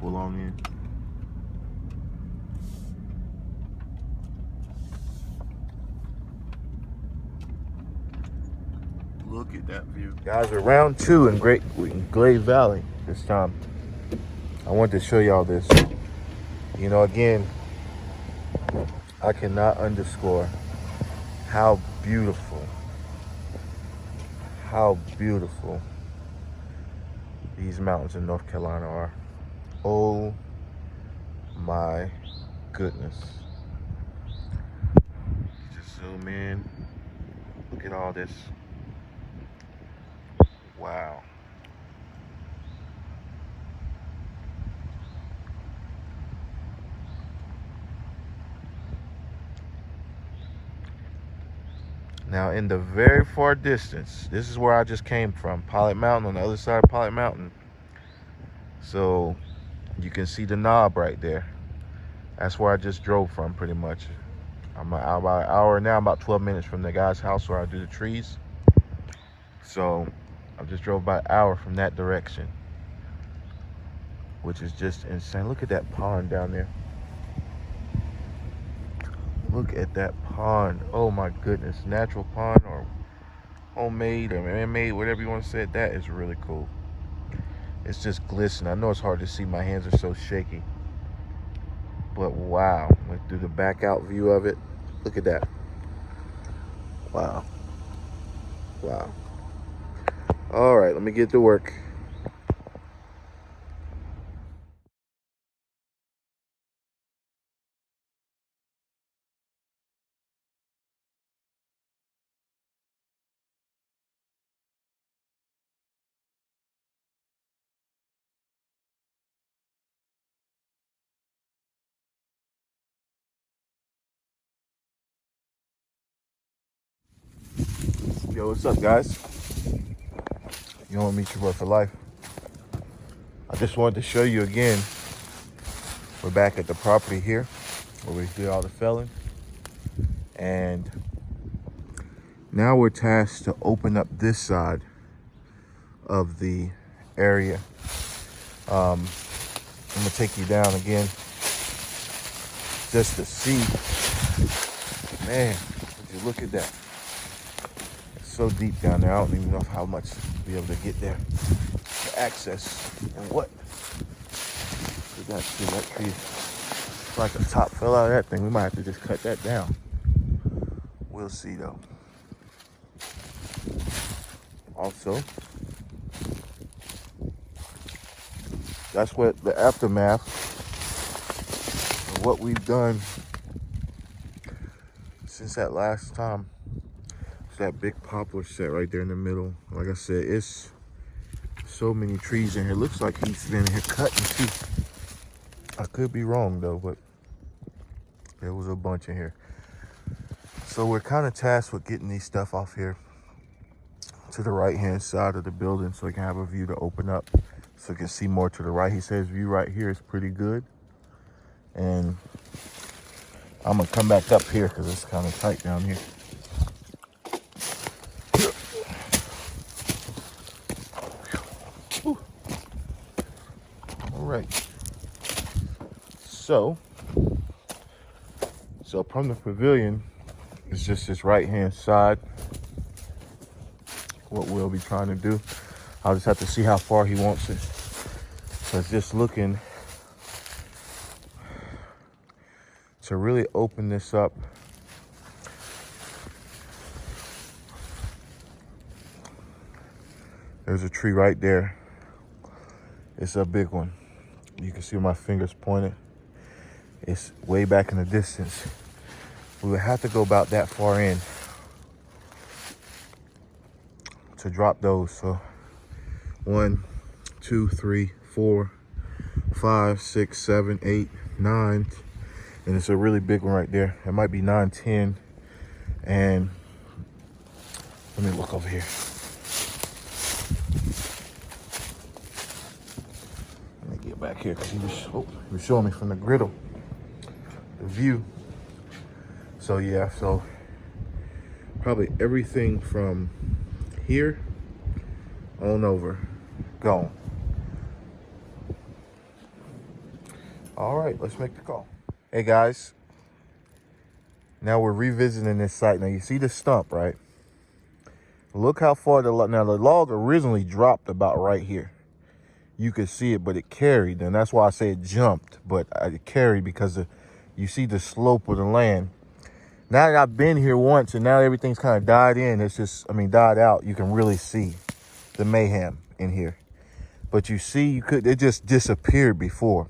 pull on in. Look at that view. Guys, we're round 2 in Glade Valley this time. I wanted to show y'all this. You know, again, I cannot underscore how beautiful these mountains in North Carolina are. Oh my goodness. Just zoom in. Look at all this. Wow. Now, in the very far distance, this is where I just came from, Pilot Mountain, on the other side of Pilot Mountain. So you can see the knob right there. That's where I just drove from, pretty much. I'm about an hour now, about 12 minutes from the guy's house where I do the trees. So I just drove about an hour from that direction, which is just insane. Look at that pond down there. Look at that pond. Oh my goodness. Natural pond or homemade or man-made, whatever you want to say. That is really cool. It's just glistening. I know it's hard to see. My hands are so shaky. But wow. Went through the back out view of it. Look at that. Wow. Wow. All right, let me get to work. Yo, what's up, guys? You know me, your boy for life. I just wanted to show you again. We're back at the property here where we did all the felling. And now we're tasked to open up this side of the area. I'm gonna take you down again just to see. Man, would you look at that? It's so deep down there. I don't even know how much to be able to get there. The access and what? Look at that tree. It's like the top fell out of that thing. We might have to just cut that down. We'll see though. Also, that's what the aftermath of what we've done since that last time. It's that big poplar set right there in the middle. Like I said, it's so many trees in here. Looks like he's been here cutting too. I could be wrong though, but there was a bunch in here. So we're kind of tasked with getting these stuff off here to the right hand side of the building so we can have a view to open up so we can see more to the right. He says view right here is pretty good. And I'm gonna come back up here because it's kind of tight down here. All right. So from the pavilion, it's just this right hand side. What we'll be trying to do. I'll just have to see how far he wants it. Because just looking to really open this up. There's a tree right there. It's a big one. You can see where my fingers pointed. It's way back in the distance. We would have to go about that far in to drop those. So 1, 2, 3, 4, 5, 6, 7, 8, 9, and it's a really big one right there. It might be 9, 10, and let me look over here. Let me get back here because he was showing me from the griddle the view. So yeah, so probably everything from here on over gone. All right, let's make the call. Hey guys, now we're revisiting this site. Now you see the stump, right? Look how far now the log originally dropped about right here. You could see it, but it carried, and that's why I say it jumped, but it carried because you see the slope of the land. Now that I've been here once and now everything's kind of died in, died out, you can really see the mayhem in here. But you see, it just disappeared before.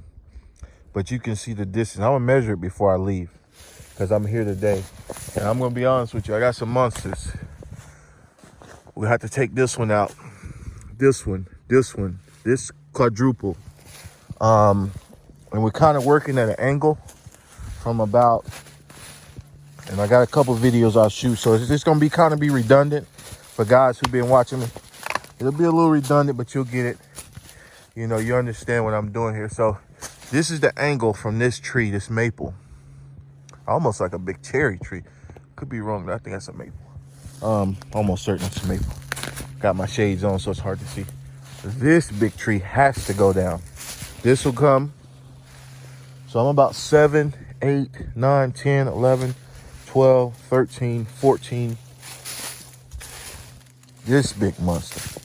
But you can see the distance. I'm gonna measure it before I leave because I'm here today. And I'm gonna be honest with you, I got some monsters. We'll have to take this one out. This quadruple. And we're kind of working at an angle from about, and I got a couple videos I'll shoot. So it's just gonna be kind of redundant for guys who've been watching me. It'll be a little redundant, but you'll get it. You know, you understand what I'm doing here. So this is the angle from this tree, this maple. Almost like a big cherry tree. Could be wrong, but I think that's a maple. Almost certain it's a maple. Got my shades on, so it's hard to see. This big tree has to go down. This will come. So I'm about 7, 8, 9, 10, 11, 12, 13, 14. This big monster.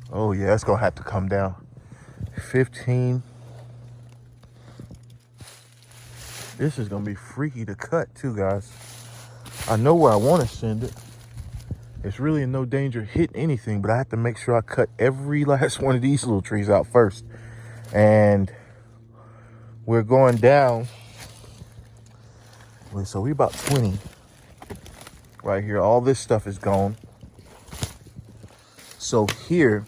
Oh yeah, it's gonna have to come down. 15. This is gonna be freaky to cut too, guys. I know where I want to send it. It's really in no danger of hitting anything, but I have to make sure I cut every last one of these little trees out first. And we're going down. So we about 20 right here. All this stuff is gone. So here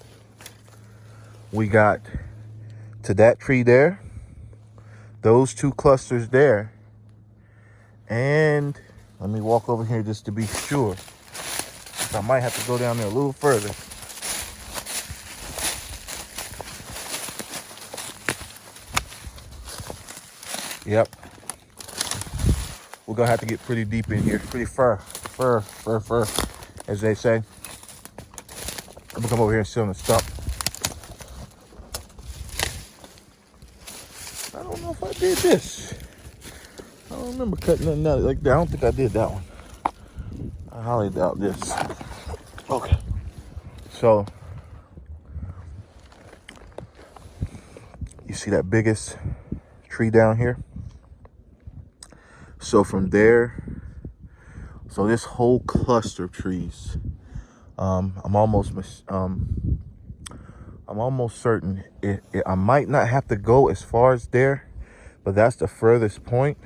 we got to that tree there, those 2 clusters there, and let me walk over here just to be sure. I might have to go down there a little further. Yep. We're gonna have to get pretty deep in here, pretty fur, as they say. I'm gonna come over here and sit on the stump. I don't know if I did this. I don't remember cutting nothing out like that. I don't think I did that one. I highly doubt this. Okay. So, you see that biggest tree down here? So from there, so this whole cluster of trees, I'm almost certain I might not have to go as far as there, but that's the furthest point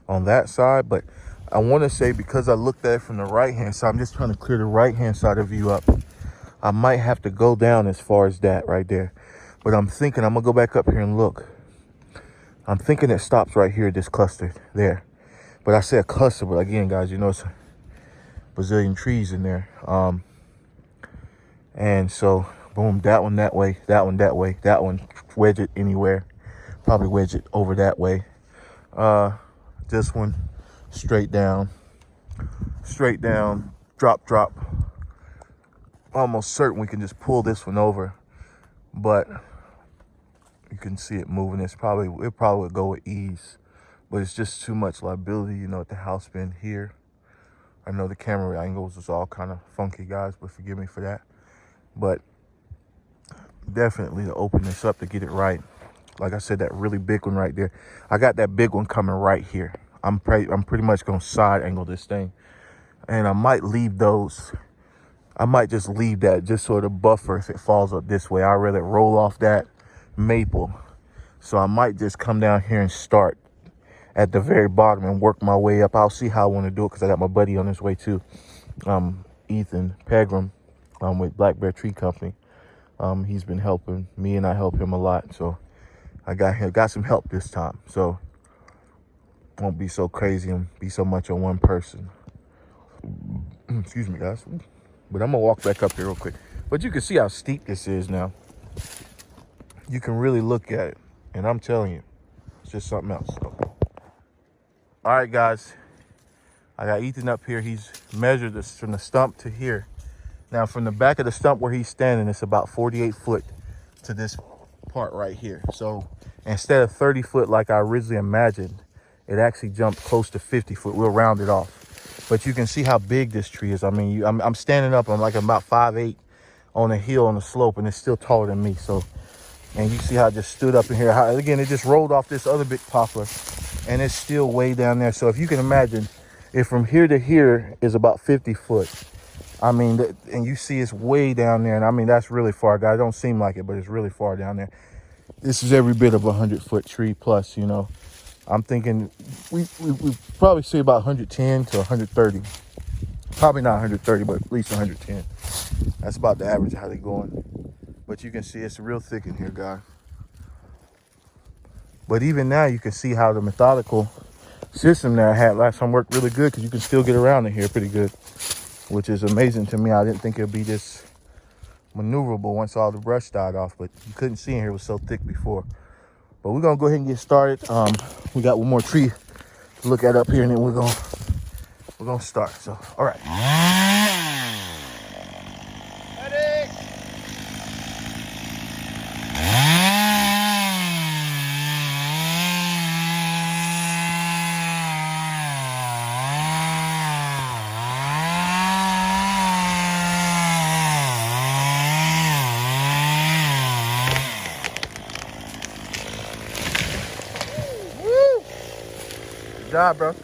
on that side. But I want to say, because I looked at it from the right hand side, I'm just trying to clear the right hand side of you up. I might have to go down as far as that right there. But I'm thinking I'm gonna go back up here and look. I'm thinking it stops right here, this cluster there. But I said cluster, but again, guys, you know, it's a bazillion trees in there. And so, boom, that one that way, that one that way, that one, wedge it anywhere. Probably wedge it over that way. This one, straight down, drop. Almost certain we can just pull this one over, but you can see it moving. It probably would go with ease, but it's just too much liability, you know, with the house being here. I know the camera angles is all kind of funky, guys, but forgive me for that. But definitely to open this up to get it right. Like I said, that really big one right there. I got that big one coming right here. I'm pretty much gonna side angle this thing, and I might leave those. I might just leave that just sort of buffer if it falls up this way. I'd rather roll off that maple. So I might just come down here and start at the very bottom and work my way up. I'll see how I want to do it because I got my buddy on his way too, Ethan Pegram, with Black Bear Tree Company. He's been helping me, and I help him a lot. So I got some help this time. So won't be so crazy and be so much on one person. Excuse me, guys. But I'm gonna walk back up here real quick. But you can see how steep this is now. You can really look at it, and I'm telling you, it's just something else. All right, guys. I got Ethan up here. He's measured this from the stump to here. Now from the back of the stump where he's standing, it's about 48 foot to this part right here. So instead of 30 foot like I originally imagined, it actually jumped close to 50 foot. We'll round it off. But you can see how big this tree is. I mean, I'm standing up, I'm like about 5'8" on a hill on the slope, and it's still taller than me. So, and you see how I just stood up in here. How, again, it just rolled off this other big poplar, and it's still way down there. So if you can imagine, if from here to here is about 50 foot, I mean, and you see it's way down there, and I mean, that's really far, guys. It don't seem like it, but it's really far down there. This is every bit of a 100-foot tree plus, you know. I'm thinking we probably see about 110 to 130. Probably not 130, but at least 110. That's about the average of how they're going. But you can see it's real thick in here, guys. But even now, you can see how the methodical system that I had last time worked really good, because you can still get around in here pretty good, which is amazing to me. I didn't think it would be this maneuverable once all the brush died off, but you couldn't see in here. It was so thick before. But we're gonna go ahead and get started. We got one more tree to look at up here, and then we're gonna start. So, all right. Ready? Good job, bro. Bro.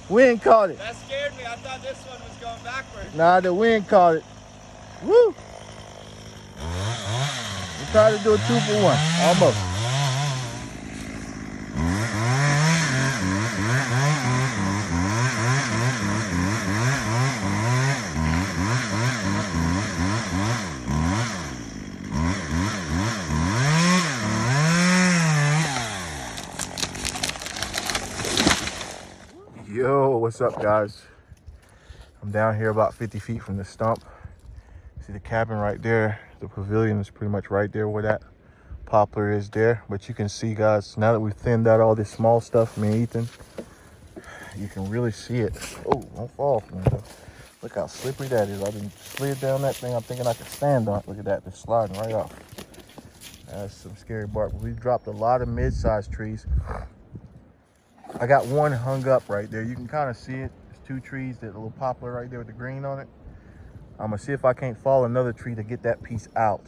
Wind caught it. That scared me. I thought this one was going backwards. Nah, the wind caught it. Woo! We tried to do a 2-for-1. Almost. Yo, what's up, guys? I'm down here about 50 feet from the stump. See the cabin right there. The pavilion is pretty much right there where that poplar is there. But you can see, guys, now that we've thinned out all this small stuff, me and Ethan, you can really see it. Oh, don't fall from there. Look how slippery that is. I didn't slid down that thing. I'm thinking I could stand on it. Look at that, it's sliding right off. That's some scary bark. But we dropped a lot of mid-sized trees. I got one hung up right there. You can kind of see it. There's 2 trees, that little poplar right there with the green on it. I'm gonna see if I can't fall another tree to get that piece out.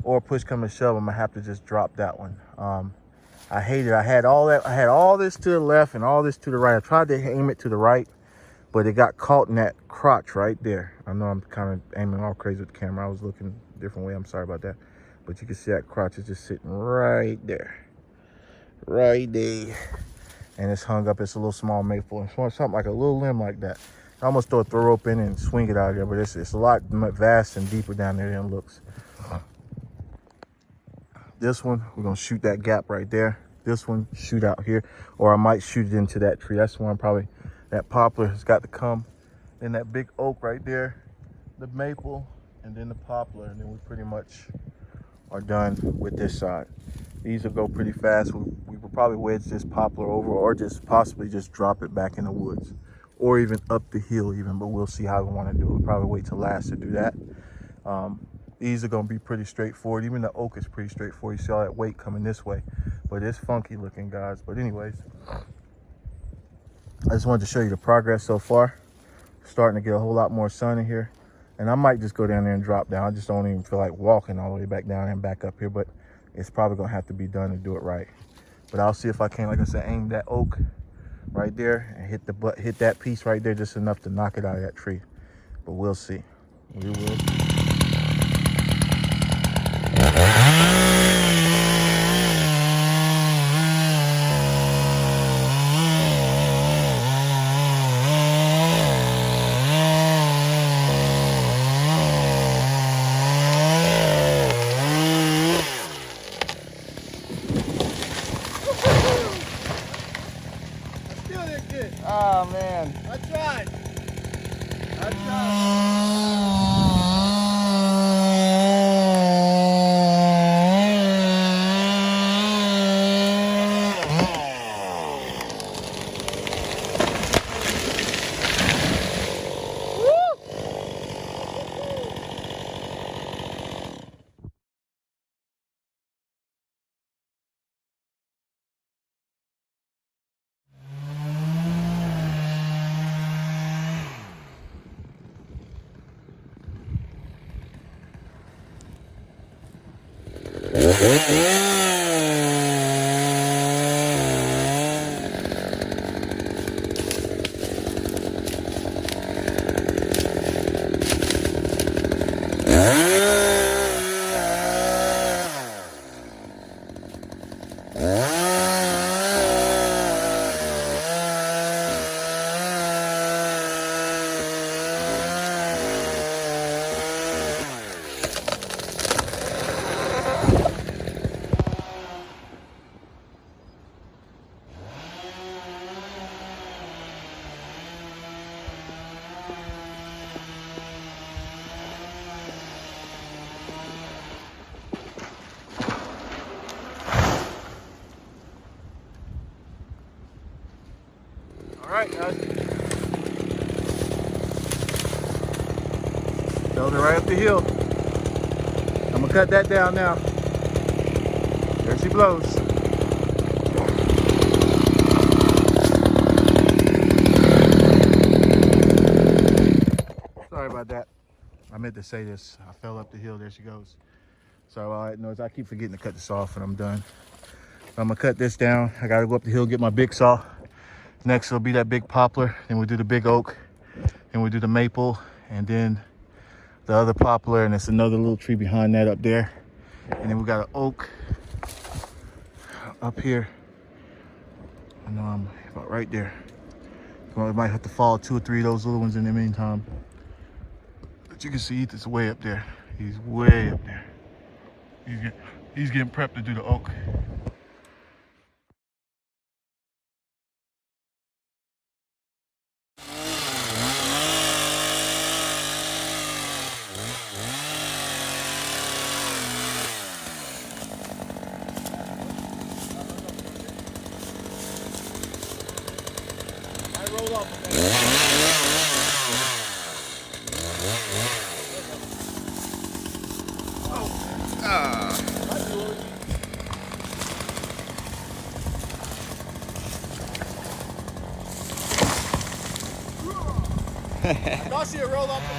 Or push come to shove, I'm gonna have to just drop that one. I hate it. I had all this to the left and all this to the right. I tried to aim it to the right, but it got caught in that crotch right there. I know I'm kind of aiming all crazy with the camera. I was looking a different way. I'm sorry about that. But you can see that crotch is just sitting right there. Right there. And it's hung up. It's a little small maple. It's something like a little limb like that. I almost throw a throw rope in and swing it out of there, but it's a lot vast and deeper down there than it looks. This one, we're gonna shoot that gap right there. This one, shoot out here, or I might shoot it into that tree. That's the one probably, that poplar has got to come. Then that big oak right there, the maple, and then the poplar, and then we pretty much are done with this side. These will go pretty fast. We will probably wedge this poplar over, or just possibly just drop it back in the woods, or even up the hill even, but we'll see how we want to do it. We'll probably wait till last to do that. These are going to be pretty straightforward. Even the oak is pretty straightforward. You see all that weight coming this way, but it's funky looking, guys. But anyways, I just wanted to show you the progress so far. Starting to get a whole lot more sun in here, and I might just go down there and drop down. I just don't even feel like walking all the way back down and back up here, but it's probably gonna have to be done to do it right. But I'll see if I can, like I said, aim that oak right there and hit that piece right there just enough to knock it out of that tree. But we'll see. We will see. All right, guys. Building right up the hill. I'm gonna cut that down now. There she blows. Sorry about that. I meant to say this. I fell up the hill. There she goes. Sorry about that noise. I keep forgetting to cut this off when I'm done. I'm gonna cut this down. I gotta go up the hill, get my big saw. Next will be that big poplar. Then we'll do the big oak. Then we'll do the maple. And then the other poplar. And it's another little tree behind that up there. And then we got an oak up here. I know I'm about right there. Well, we might have to fall 2 or 3 of those little ones in the meantime. But you can see Ethan's way up there. He's way up there. He's getting prepped to do the oak. I roll off of that. I thought she had rolled off the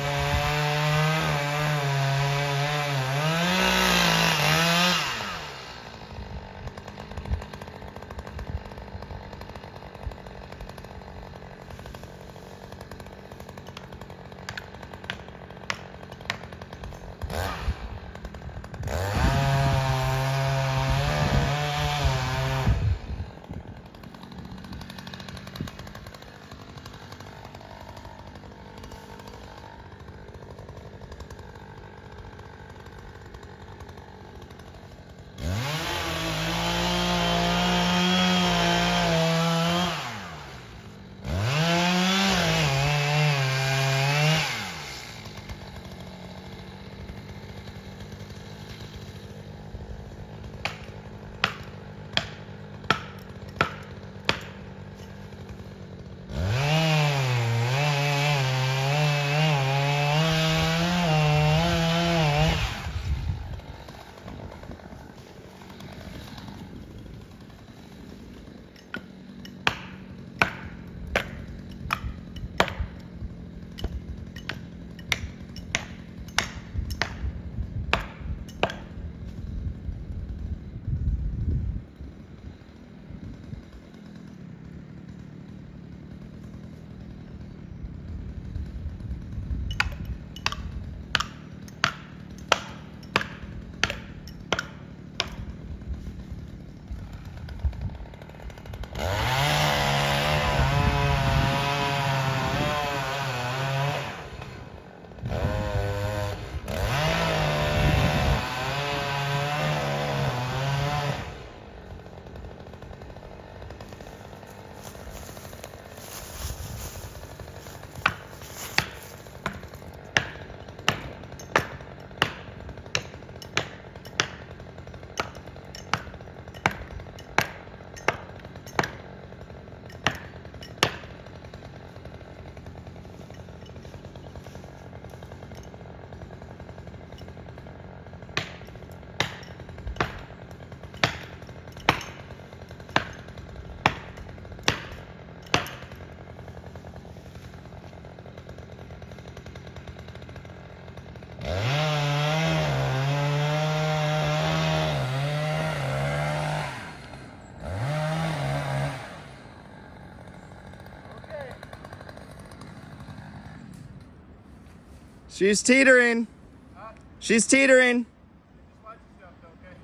She's teetering. She's teetering. Just watch yourself, though, okay?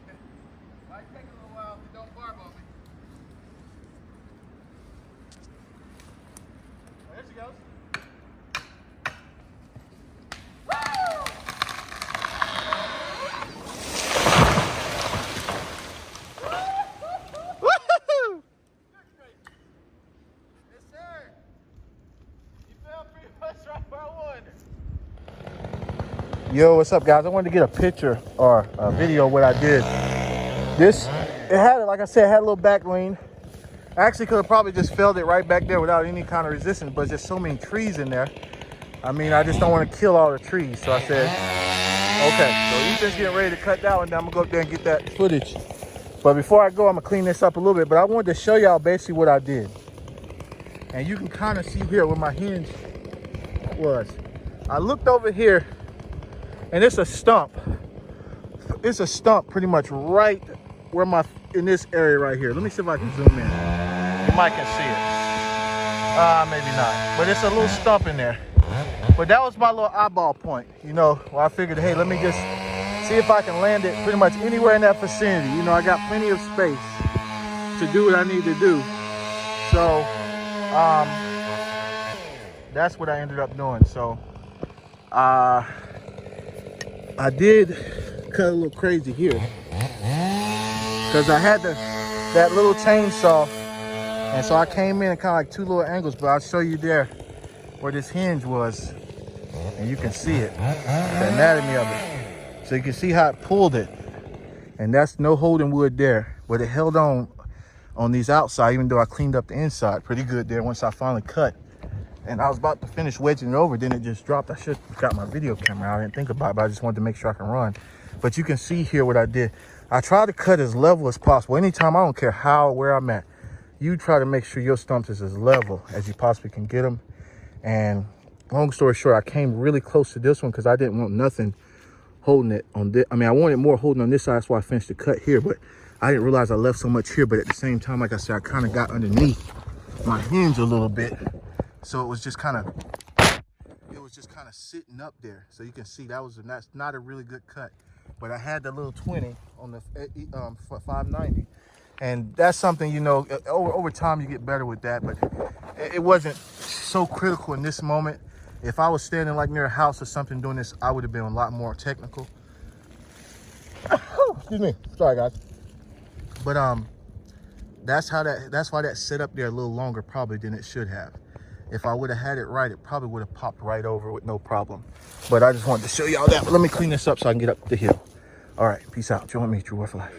Might take a little while, but don't barb on me. Oh, there she goes. Woohoo! Yes, sir. You fell pretty much right where I wanted. Yo, what's up, guys? I wanted to get a picture or a video of what I did. This, it had, like I said, it had a little back lean. I actually could have probably just felled it right back there without any kind of resistance, but just so many trees in there. I mean, I just don't want to kill all the trees. So I said, okay, so he's just getting ready to cut that one down. I'm gonna go up there and get that footage. But before I go, I'm gonna clean this up a little bit, but I wanted to show y'all basically what I did. And you can kind of see here where my hinge was. I looked over here, and it's a stump. It's a stump pretty much right where in this area right here. Let me see if I can zoom in. You might can see it. Maybe not. But it's a little stump in there. But that was my little eyeball point, you know, where I figured, hey, let me just see if I can land it pretty much anywhere in that vicinity. You know, I got plenty of space to do what I need to do. So, that's what I ended up doing. So, I did cut a little crazy here because I had that little chainsaw, and so I came in kind of like two little angles, but I'll show you there where this hinge was, and you can see it, the anatomy of it. So you can see how it pulled it, and that's no holding wood there, but it held on these outside, even though I cleaned up the inside pretty good there once I finally cut. And I was about to finish wedging it over, then it just dropped. I should have got my video camera out. I didn't think about it, but I just wanted to make sure I can run. But you can see here what I did. I try to cut as level as possible. Anytime, I don't care where I'm at, you try to make sure your stumps is as level as you possibly can get them. And long story short, I came really close to this one because I didn't want nothing holding it on this. I mean, I wanted more holding on this side, that's why I finished the cut here, but I didn't realize I left so much here. But at the same time, like I said, I kind of got underneath my hinge a little bit. So it was just kind of sitting up there. So you can see that's not a really good cut. But I had the little 20 on the 590. And that's something, you know, over time you get better with that. But it wasn't so critical in this moment. If I was standing like near a house or something doing this, I would have been a lot more technical. Excuse me. Sorry, guys. But that's why that set up there a little longer probably than it should have. If I would have had it right, it probably would have popped right over with no problem. But I just wanted to show y'all that. But let me clean this up so I can get up the hill. All right, peace out. Join me, True War for Life.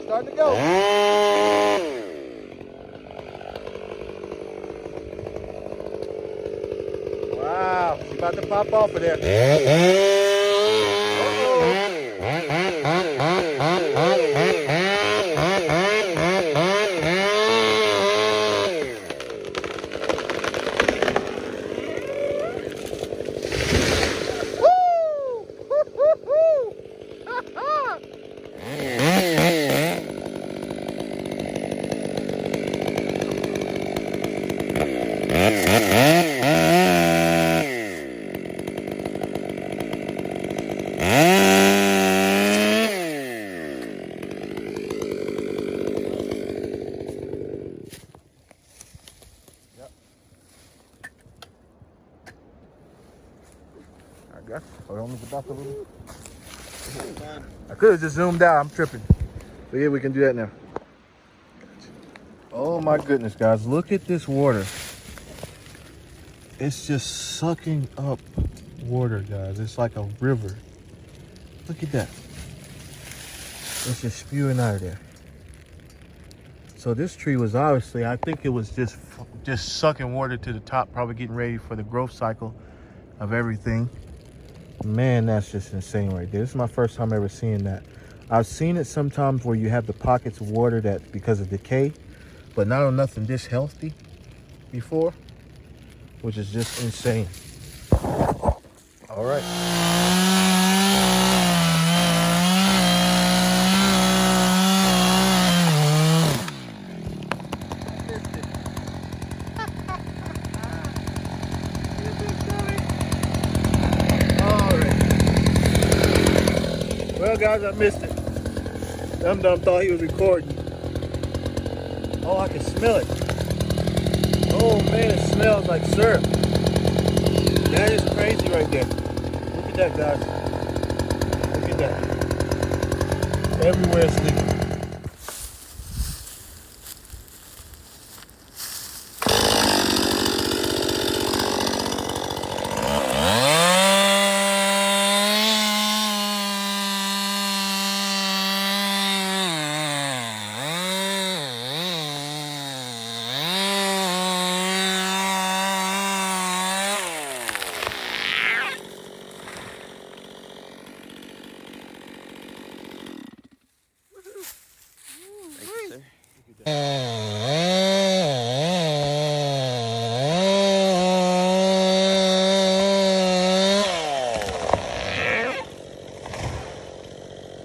Starting to go. Wow, she's about to pop off of there. I guess. Hold on, back a little. I could have just zoomed out. I'm tripping. But yeah, we can do that now. Oh my goodness, guys. Look at this water. It's just sucking up water, guys. It's like a river. Look at that. It's just spewing out of there. So this tree was obviously, I think it was just sucking water to the top, probably getting ready for the growth cycle of everything. Man, that's just insane right there. This is my first time ever seeing that. I've seen it sometimes where you have the pockets of water that because of decay, but not on nothing this healthy before, which is just insane. All right. Well, guys, I missed it. Dum Dum thought he was recording. Oh, I can smell it. Oh man, it smells like syrup. That is crazy right there. Look at that, guys. Look at that. Everywhere it's leaking.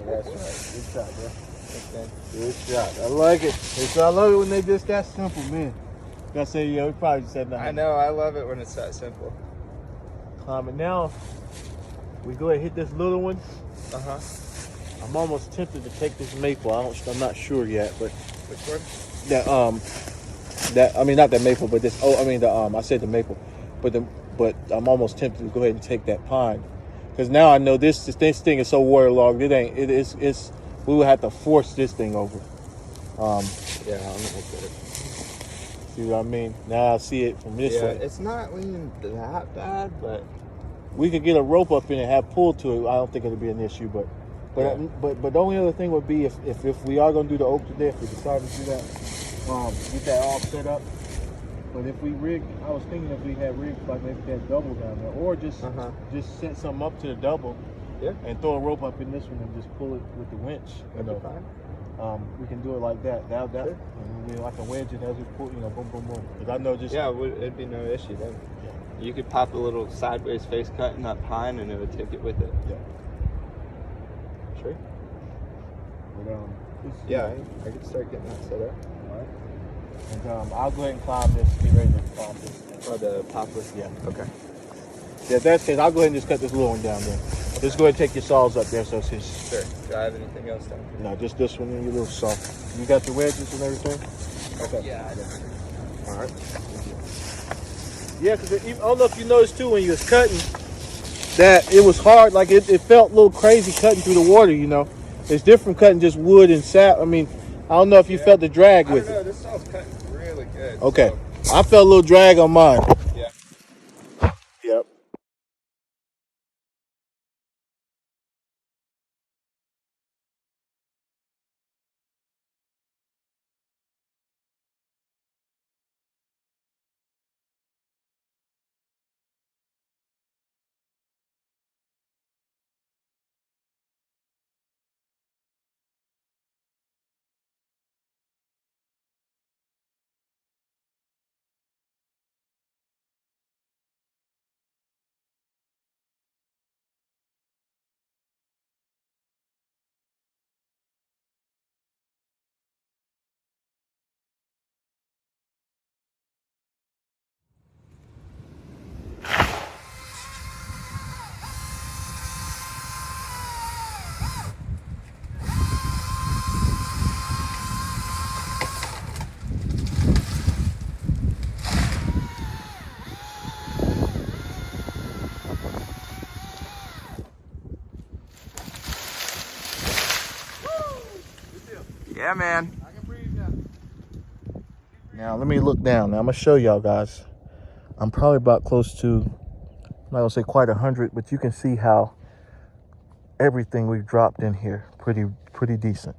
That's right. Good shot, bro. Good shot. I like it. I love it when they just that simple, man. I say, yeah, we probably just said nothing. I know. I love it when it's that simple. And now we go ahead and hit this little one. I'm almost tempted to take this maple. I'm not sure yet, but Which one? I mean not that maple, but this. Oh, I mean I said the maple, but I'm almost tempted to go ahead and take that pine, because now I know this thing is so waterlogged. It's we would have to force this thing over. Yeah, I'm gonna get it. See what I mean? Now I see it from this way. It's not leaning that bad, but We could get a rope up in and have pull to it. I don't think it'll be an issue, but the only other thing would be if we are gonna do the oak today, if we decide to do that, get that all set up. But if we rig, I was thinking if we had rigged like maybe that double down there, or just set something up to the double, and throw a rope up in this one and just pull it with the winch. that'd be fine. We can do it like that. That Sure. and I can wedge it as we pull, boom, boom, boom. Because I know just it'd be no issue then. Yeah. You could pop a little sideways face cut in that pine, and it would take it with it. Yeah. Sure. But, Yeah, I could start getting that set up. All right. And I'll go ahead and climb this. Get ready to climb this. Oh, the poplar. Yeah. Okay. Yeah, that's it. I'll go ahead and just cut this little one down there. Just go ahead and take your saws up there. So since Sure. Do I have anything else down here? no, just this one and your little saw. You got your wedges and everything. Okay. Yeah, I do. All right. Yeah, because I don't know if you noticed too when you was cutting that it was hard. Like it felt a little crazy cutting through the water. It's different cutting just wood and sap. I mean, I don't know if you felt the drag with it. This saw's cutting really good. Okay. I felt a little drag on mine. Yeah. Yep. Yeah, man. I can breathe now. Now let me look down. Now I'm gonna show y'all guys. I'm probably about close to, I'm not gonna say quite 100, but you can see how everything we've dropped in here pretty decent.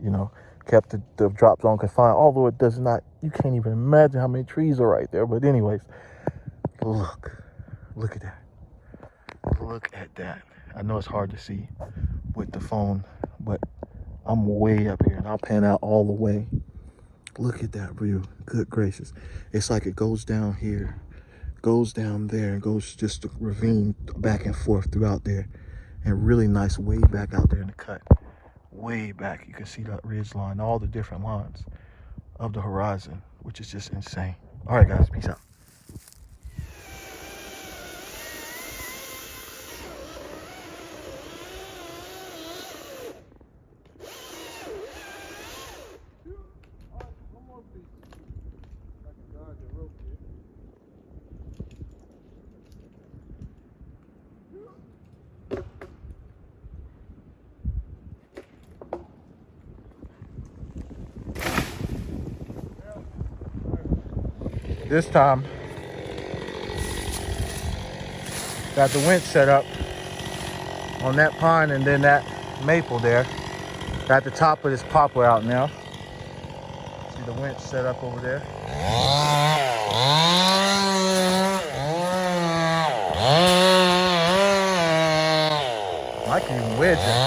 Kept the drop zone confined. Although it does not, you can't even imagine how many trees are right there. But anyways, look at that. Look at that. I know it's hard to see with the phone, but I'm way up here and I'll pan out all the way. Look at that view. Good gracious. It's like it goes down here, goes down there, and goes just a ravine back and forth throughout there. And really nice way back out there in the cut. Way back. You can see that ridge line, all the different lines of the horizon, which is just insane. All right, guys. Peace out. This time, got the winch set up on that pine and then that maple there. Got the top of this poplar out now. See the winch set up over there. I can even wedge that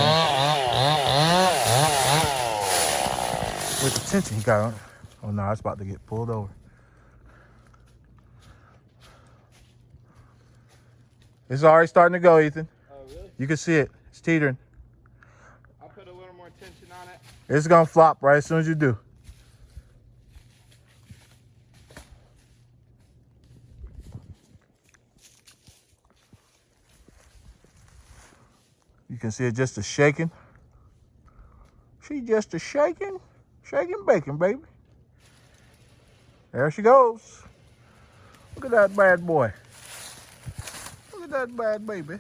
thing. With the tension he got on it. Oh no, it's about to get pulled over. It's already starting to go, Ethan. Oh, really? You can see it. It's teetering. I'll put a little more tension on it. It's gonna flop right as soon as you do. You can see it just a shaking. She just a shaking bacon, baby. There she goes. Look at that bad boy. Look at that bad baby.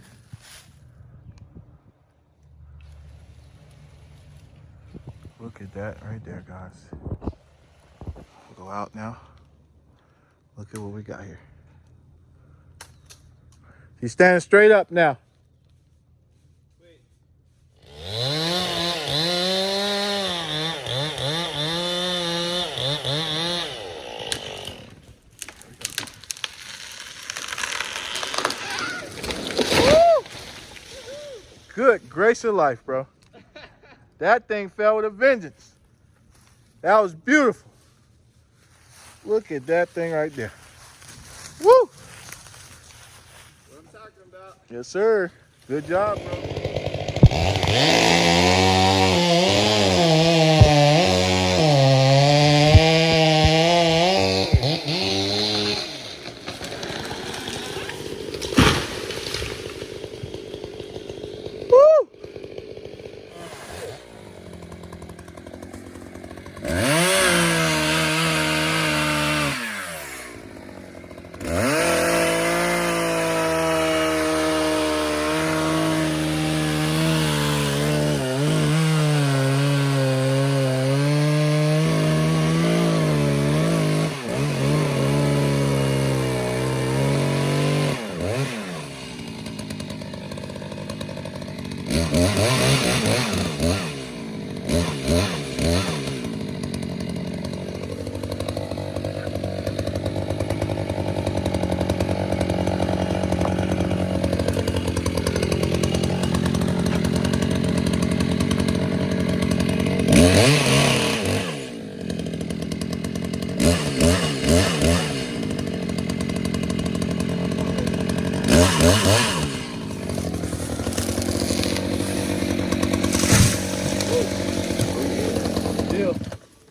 Look at that right there, guys. We'll go out now. Look at what we got here. He's standing straight up now. Wait. Good grace of life, bro. That thing fell with a vengeance. That was beautiful. Look at that thing right there. Woo! What I'm talking about. Yes, sir. Good job, bro.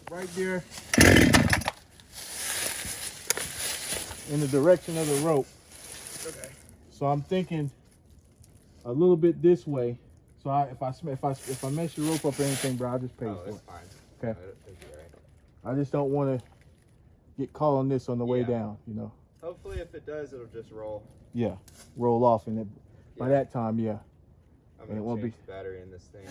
Right there in the direction of the rope. Okay. So I'm thinking a little bit this way. So if I mess your rope up or anything, bro, I'll just pay Oh, for it's it. fine. Okay. It'll be all right. I just don't want to get caught on this on the way Yeah. down, you know. Hopefully, if it does, it'll just roll. Yeah, roll off, and by Yeah. that time, yeah. I'm And it gonna won't change be- the battery in this thing.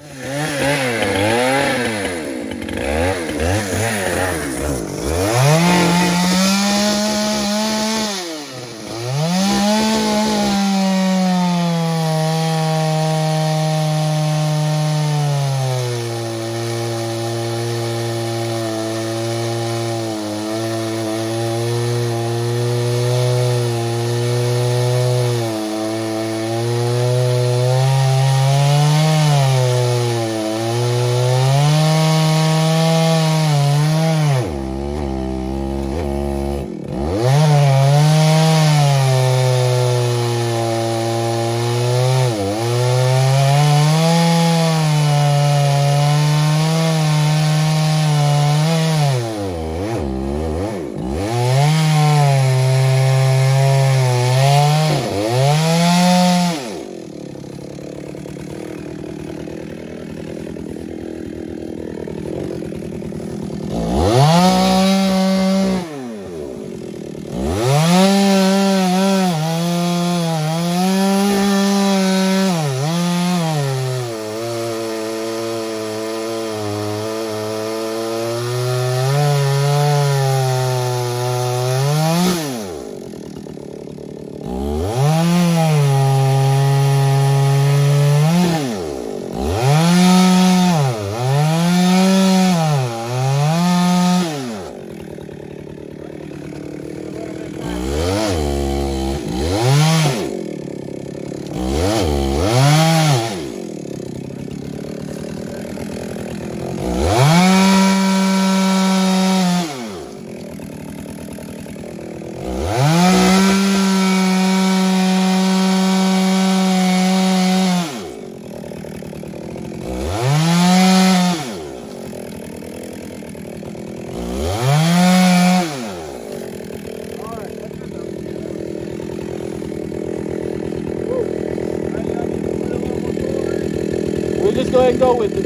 go with it.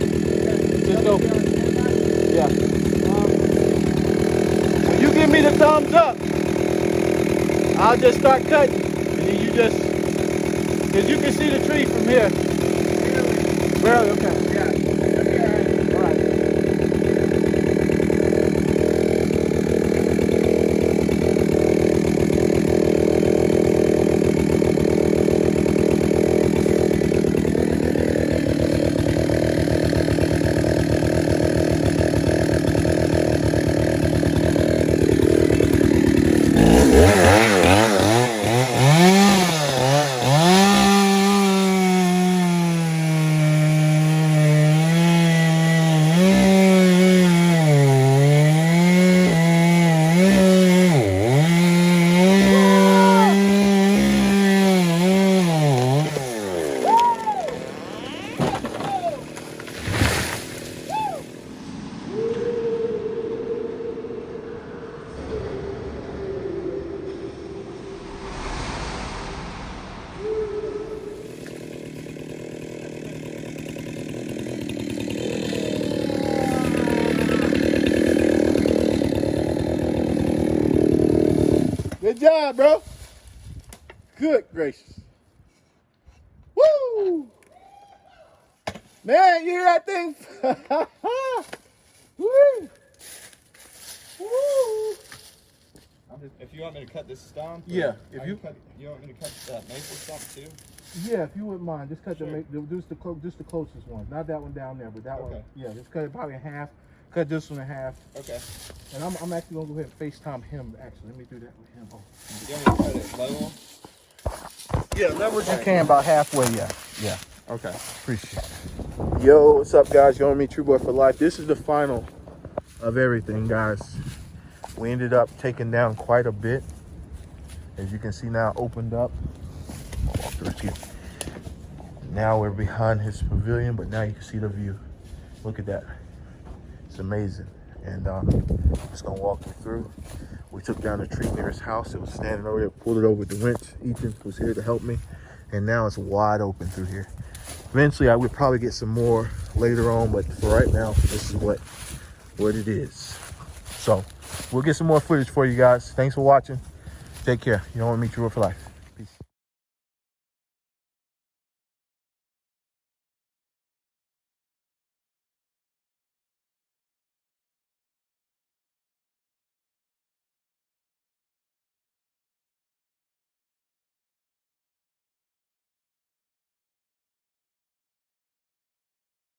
Just go. Yeah. When you give me the thumbs up, I'll just start cutting. And then you just, because you can see the tree from here. Barely, okay. Yeah. All right. Good job, bro. Good gracious. Woo! Man, you hear that thing? Woo! Woo! If you want me to cut this stump, Yeah, if you want me to cut that maple stump too. Yeah, if you wouldn't mind, just cut Sure. just the closest one, not that one down there, but that one. Okay. Yeah, just cut it probably in half. Cut this one in half. Okay. And I'm actually gonna go ahead and FaceTime him. Actually, let me do that with him. Oh. You want me to cut it level? Yeah, leverage you can about halfway. Yeah. Yeah. Okay. Appreciate it. Yo, what's up, guys? You want me, True Boy for Life? This is the final of everything, guys. We ended up taking down quite a bit. As you can see now, opened up. I'll walk through here. Now we're behind his pavilion, but now you can see the view. Look at that. It's amazing. And I'm just gonna walk you through. We took down the tree near his house. It was standing over there, pulled it over with the winch. Ethan was here to help me. And now it's wide open through here. Eventually I would probably get some more later on, but for right now, this is what it is. So we'll get some more footage for you guys. Thanks for watching. Take care. You don't want to meet you for life.